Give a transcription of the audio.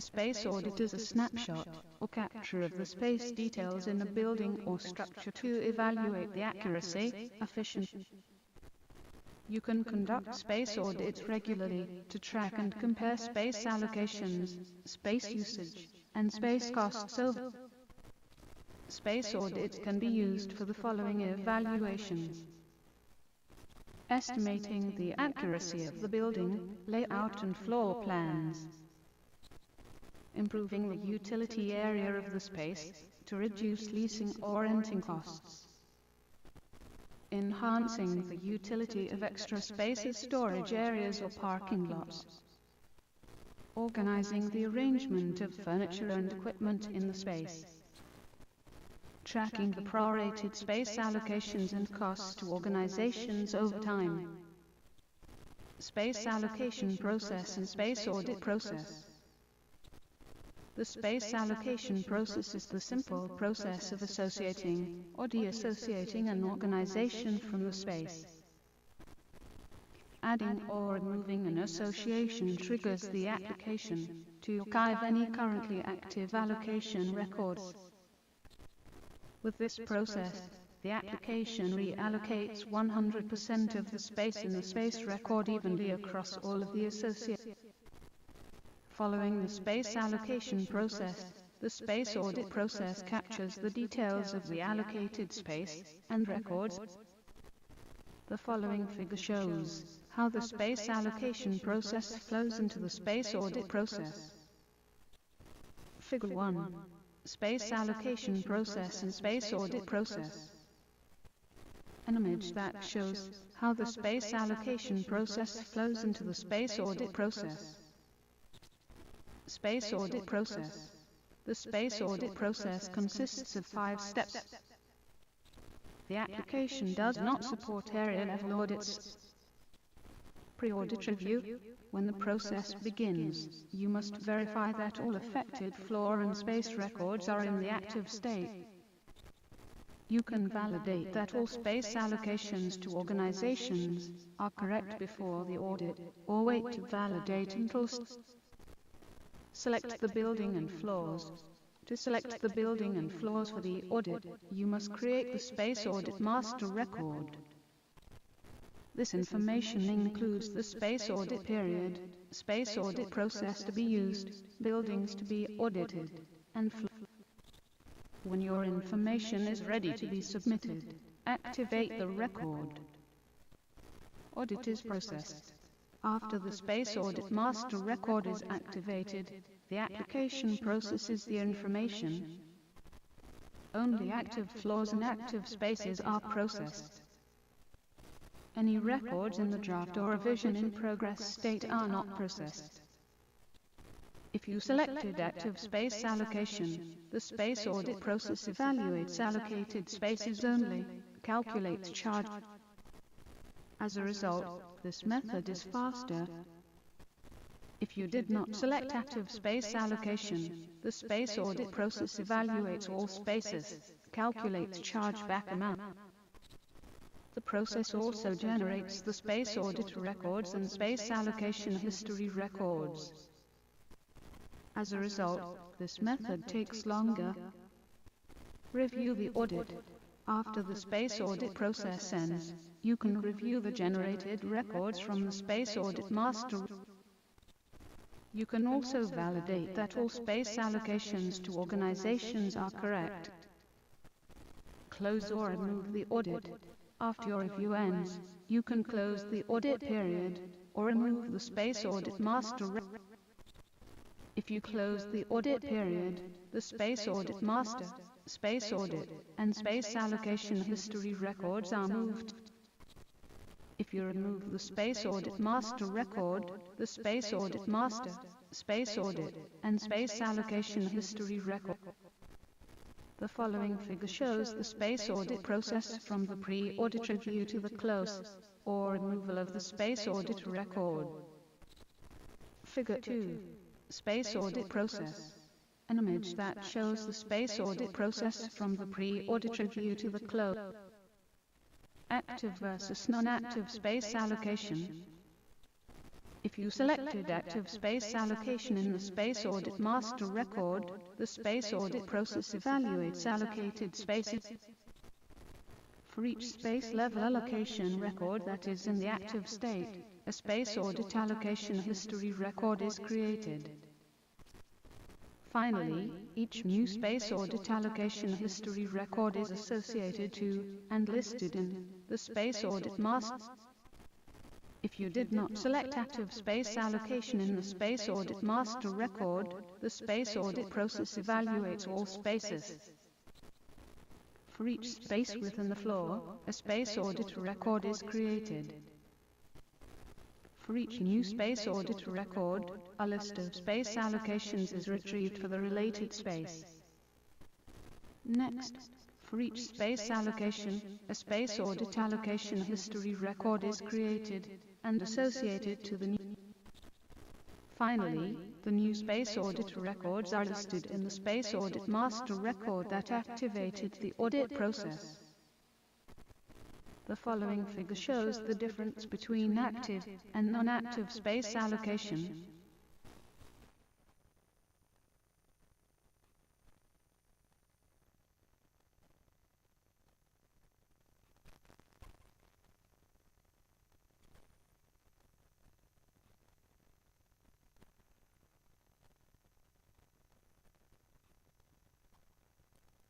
space audit is a snapshot, or capture of the space details in a building or structure to evaluate the accuracy, efficiency. You can conduct space audits regularly to track and compare space allocations, space usage, and space costs over. Space audits can be used for the following evaluations: estimating the accuracy of the building, layout and floor plans, improving the utility area of the space to reduce leasing or renting costs, enhancing the utility of extra spaces, storage areas or parking lots, organizing the arrangement of furniture and equipment in the space, tracking the prorated space allocations and costs to organizations over time. Space allocation process and space audit process. The space allocation process is the simple process of associating or deassociating an organization from the space. Adding or removing an association triggers the application to archive any currently active allocation records. With this process, the application reallocates 100% of the space in the space record evenly across all of the associates. Following the space allocation process, the space audit process captures the details of the allocated space and records. The following figure shows how the space allocation process flows into the space audit process. Figure 1. Space allocation process and space audit process. An image that shows how the space allocation process flows into the space audit process. Space audit process. The space audit process consists of 5 steps. The application does not support area-level audits. Pre-audit review. When the process begins, you must verify that all affected floor and space records are in the active state. You can validate that all space allocations to organizations are correct before the audit, or wait to validate until select the building and floors. To select the building and floors for the audit, you must create the space audit master record. This information includes the space audit period, space audit process to be used, buildings to be audited, and when your information is ready to be submitted, activate the record. Audit is processed. After the space audit master record is activated, the application processes the information. Only active floors and active spaces are processed. Any records in the draft or revision in progress state are not processed. If you selected active space allocation, the space audit process evaluates allocated spaces only, calculates charge. As a result, this method is faster. If you did not select active space allocation, the space audit process evaluates all spaces, calculates chargeback amount. The process also generates the space audit records and space allocation history records. As a result, this method takes longer. Review the audit. After the space audit process ends, you can review the generated records from the space audit master. You can also validate that all space allocations to organizations are correct. Close or remove the audit. After your review ends, you can close the audit period or remove the space audit master record. If you close the audit period, the space audit master, space audit, and space allocation history records are moved. If you remove the space audit master record, the space audit master, space audit, and space allocation history record. The following figure shows the space audit process from the pre-audit review to the close or removal of the space audit record. Figure 2. Space audit process. An image that shows the space audit process from the pre-audit review to the close. Active versus non-active space allocation. If you selected active space allocation in the Space Audit Master Record, the Space Audit process evaluates allocated spaces. For each space level allocation record that is in the active state, a Space Audit Allocation History record is created. Finally, each new Space Audit Allocation History record is associated to and listed in the Space Audit Master. If you did not select active space allocation in the Space Audit Master Record, the Space Audit process evaluates all spaces. For each space within the floor, a Space Audit record is created. For each new Space Audit record, a list of space allocations is retrieved for the related space. Next, for each space allocation, a Space Audit Allocation History record is created and associated to the new. Finally, the new Space Audit records are listed in the Space Audit Master Record that activated the audit process. The following figure shows the difference between active and non-active space allocation.